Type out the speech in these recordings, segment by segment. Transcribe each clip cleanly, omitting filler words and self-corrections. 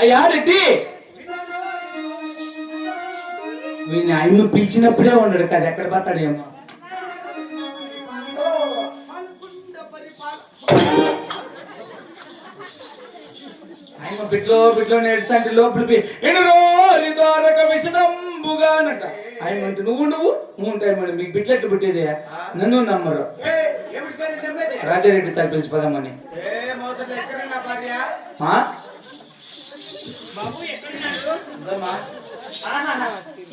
అయ్యా రెడ్డి వీడిని ఆయన పిలిచినప్పుడే ఉన్నాడు కదా, ఎక్కడ పోతాడేమో. ఆయన బిడ్లో నేర్చుంటే లోపలికి ఎన్ని రోజు ద్వారక విషదంబుగా అన్నట. ఆయన అంటే నువ్వు ఉంటాయి మేడం, మీకు బిడ్లు ఎట్టు పుట్టేదే నన్ను నమ్మరు. రాజారెడ్డి తప్పించి పదమని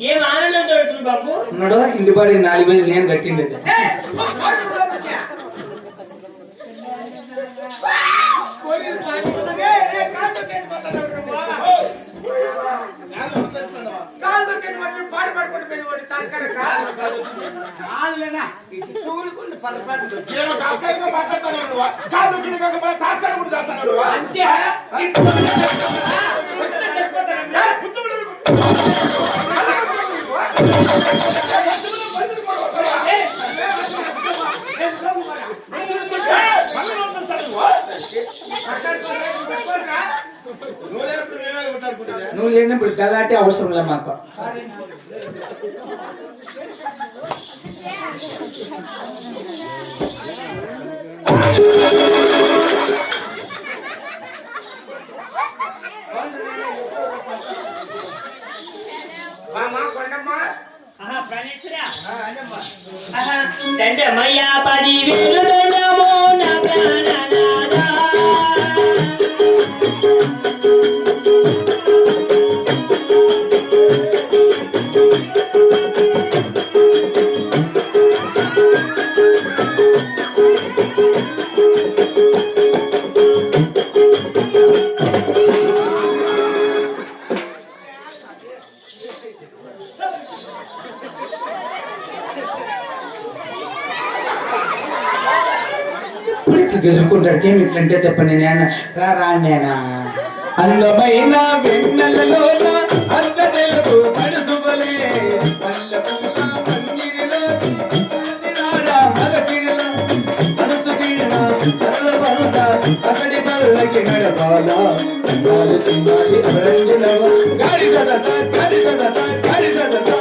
ఏం ఆనందం దొరుకుతుంది బాబు ఉన్నాడు. ఇంటి పాడి 4 వేలు నేను కట్టింది. నువ్వు లేనప్పుడు గలాటే అవసరం లే మాకు. దండమయ్యా 10,000 దండమో నా ప్రాణనాథా. గెలుపుకుంటాడు ఏమి ఇట్లంటే చెప్పండి. నేను రానేనా అందమైన వెన్నెలలో అంత తెలుగు మనసులే అక్కడి పల్లకి నడపాల గాడి సదత గాడి సదత గాడి సదత.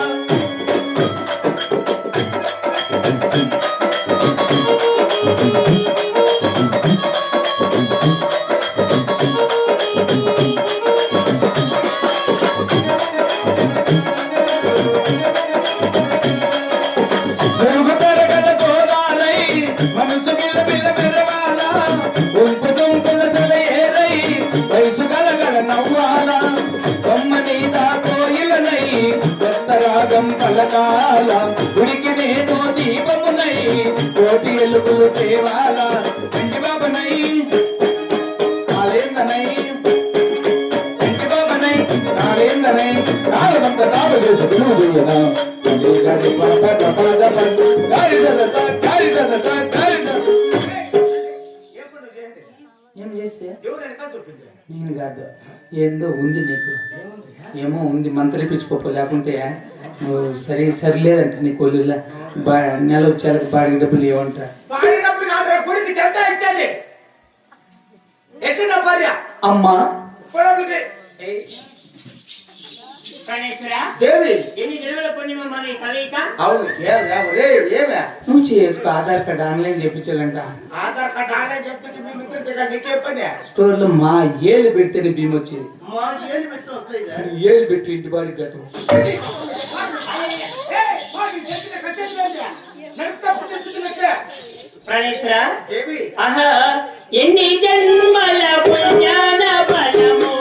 పలకాల ఉనికి నేను దీపమునై కోటి ఎలుగులు దేవాల ఇంటి బాబనై నాలేందనై ఇంటి బాబనై నాలేందనై నాలుగంత దాడు చేసి గురువు చేయనా ఏం చేస్తే నేను కాదు ఏందో ఉంది నీకు ఏమో ఉంది మంత్రిపించుకోపో లేకుంటే నువ్వు సరిలేదంట నీ కొలులా నెల వచ్చేలకు బాడీ డబ్బులు ఏమంట అమ్మా నువ్వు చేసుకో. ఆధార్ కార్డు ఆన్లైన్ చేయించాలంట. స్టోర్ లో మా ఏళ్ళు పెడితేనే భీమ్ వచ్చేది. ఏళ్ళు పెట్టి ఇంటి బాడీ కట్టు. ఎన్ని జన్మల పుణ్యాన బలము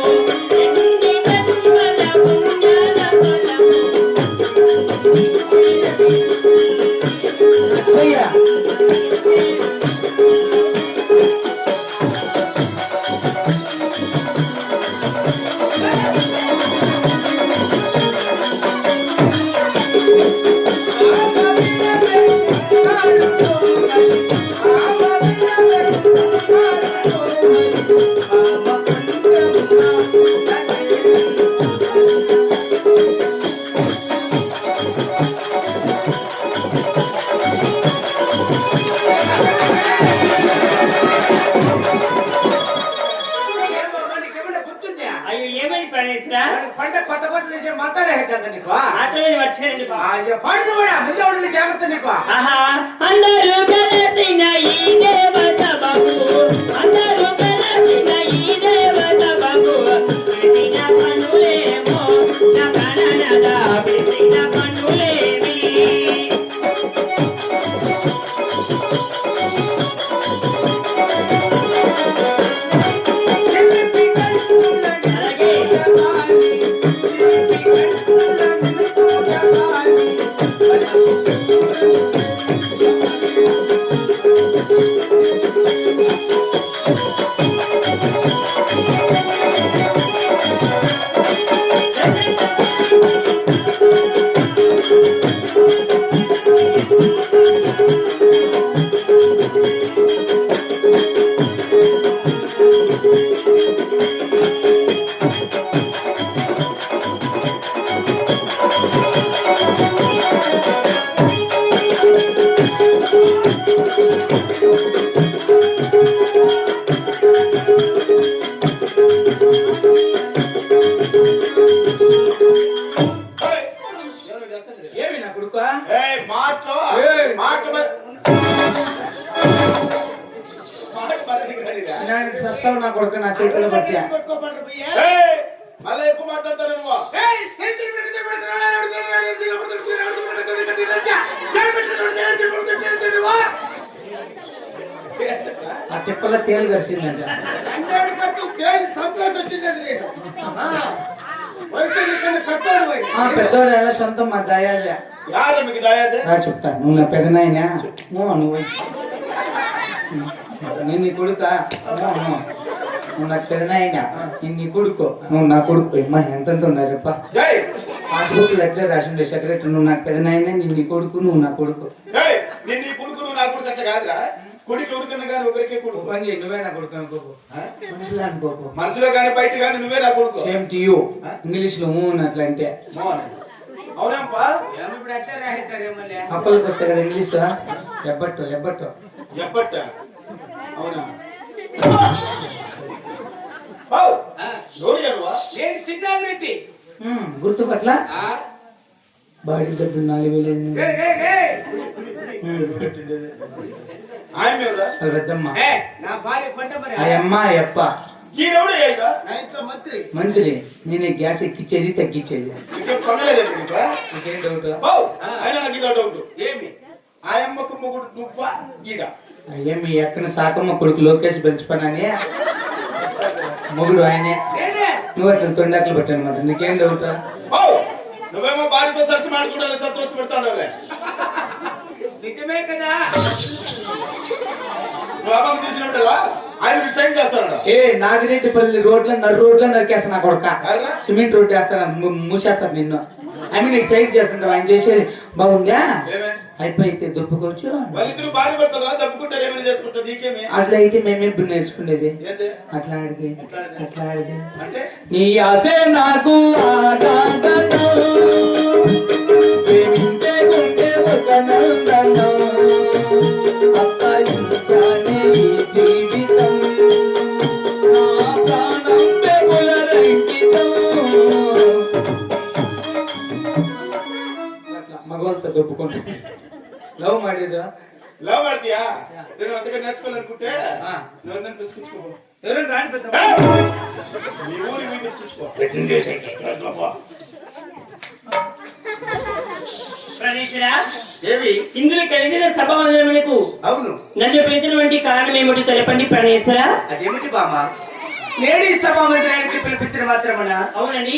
ఏమైంది ప్రణేశ్వరా? పంట కొత్త కొత్త నుంచి మాట్లాడే కదా నీకు మాట్లాడి వచ్చానండి బాబు. పండు కూడా ముందే ఉండి జాగ్రత్త నీకు ఆహా అందరూ కలిసిన ఈ దేవత బాబు, అందరూ కలిసిన ఈ దేవత బాబు, పెట్టిన పనులేమో నా ప్రాణనాథ, పెట్టిన పనులేవి. ఏమి నా కొడుకు సస్తావు నా కొడుకు నా చేతిలో పట్టి మళ్ళీ ఎక్కువ మాట్లాడతాను నువ్వు ఆ తిప్పల తేలు కరిసిందంట. పెద్దవాడు ఎలా సొంతం మా దయాదే చెప్తా. నువ్వు నా పెదనాయనా నువ్వు నేను నీ కొడుక నువ్వు నాకు పెదనాయనా నేను నీ కొడుకు నువ్వు నా కొడుకు మా ఎంతెంత ఉన్నారు చెప్ప పాస్బుక్లు ఎట్లే రాసిండే సెక్రటరీ నువ్వు నాకు పెదనాయనా నేను నీ కొడుకు నువ్వు నా కొడుకు నువ్వే నా కొడుకు అనుకోకు అనుకోకు మనసులో కానీ బయట కానీ నువ్వే నా కొడుకు సేమ్ టు యూ ఇంగ్లీష్ లో అట్లా అంటే అవునప్పా అప్పలకి వస్తాయి కదా ఇంగ్లీష్ ఎబ్బట్టు ఎబ్బట్టు ఎప్పట అవునా నేను చిన్నారెడ్డి గుర్తుపట్ల బాడీ డబ్బులు 4,000 పెద్దమ్మ నా భార్య పంట మరి అయ్యమ్మ అయ్యప్ప మంత్రి మంత్రి నేనే గ్యాస్ ఎక్కిచ్చేది తగ్గించేది డౌట్ ఏమి ఆయమ్మకు మొగుడు నువ్వా ఈడ అయ్యా మీ ఎక్కడ సాకమ్మ కొడుకు లోకేష్ పెంచుపనని మొగుడు ఆయనే నువ్వు అట్లా తొండాకులు పెట్టాను మరి నీకేం డౌట్ నువ్వేమో భార్యతో సరస్సు మాడుకుంటా సంతోష పెడతావు నిజమే కదా నువ్వు అమ్మకు చూసినప్పుడల్లా ఆయన సైన్ చేస్తాడు నాగిరెడ్డిపల్లి నడు రోడ్లో నరికేస్తా నా కొడుక సిమెంట్ రోడ్డు వేస్తాను మూసేస్తాను నిన్ను ఐ మీన్ ఇటు సైడ్ చేస్తుంటావు ఆయన చేసేది బాగుందా అయిపోయితే దుప్పుకోవచ్చు అట్లా అయితే మేమే నేర్చుకునేది అట్లా ఆడితే అట్లా ఆడితే నీ ఆశే నాకు జీవితం మగవాళ్ళతో దొప్పుకుంటా లవ్ ಮಾಡಿದ లవ్ ಮಾಡ್ತೀಯಾ నేను అంతగా నేర్చుకోవాలనుకుంటే నువ్వు నన్ను పిలుచుకో ఎవరైనా రాని పెద్ద నీ ఊరి మీద పిలుచుకో ఇందులో కలిగిన సభ మందిరమునకు అవును నన్ను పిలిచినటువంటి కారణం ఏమిటి తెలపండి ప్రణేశ్వర. అదేమిటి బామ్మ నేడి సభా మందిరానికి పిలిపించిన మాత్రమేనా? అవునండి.